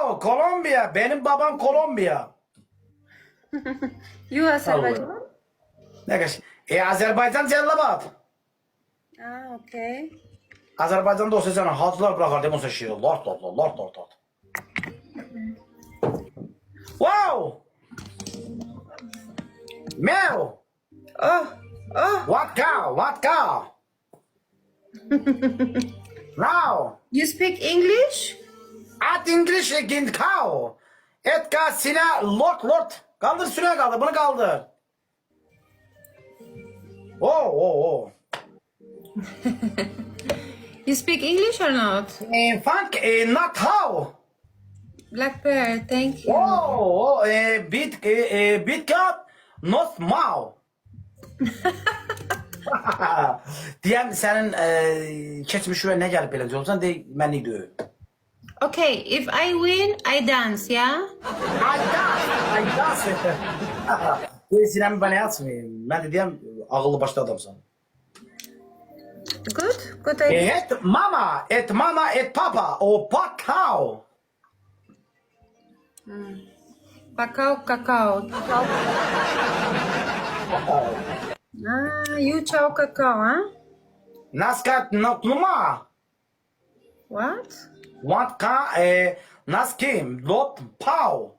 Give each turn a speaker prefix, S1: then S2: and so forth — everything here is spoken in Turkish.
S1: Wow, Kolombiya. Benim babam Kolombiya.
S2: You Azerbaijan?
S1: Ne kaç? Azerbaycan Cellabat.
S2: Ah, okay.
S1: Azerbaycan'da olsa sana hacılar bırakar değil mi? Olsa şiir. Lord, lord, lord, lord, lord, lord. Wow. Meow.
S2: Oh, oh.
S1: What cow? What cow? Now.
S2: You speak English?
S1: At English again cow. Et ka sine lord lord. Kaldır süre kaldır. Bunu kaldır. Oh oh oh.
S2: You speak English or not?
S1: Funk not how.
S2: Black Bear, thank you.
S1: Oh oh bit cut not mau. Diyen senin keçmiş ve ne gelip belirli olsan de ben ne diyor.
S2: Okay, if I win, I dance, yeah?
S1: I dance. Sinemi bana yazmayayım. Ben de diyeyim ağıllı başlı adamsın.
S2: Good, good idea.
S1: Et mama, et papa, o pot cow.
S2: Cacao, cacao. Ah, you chow cacao, huh?
S1: Naskat not numa.
S2: What?
S1: What ka naskim lot pow.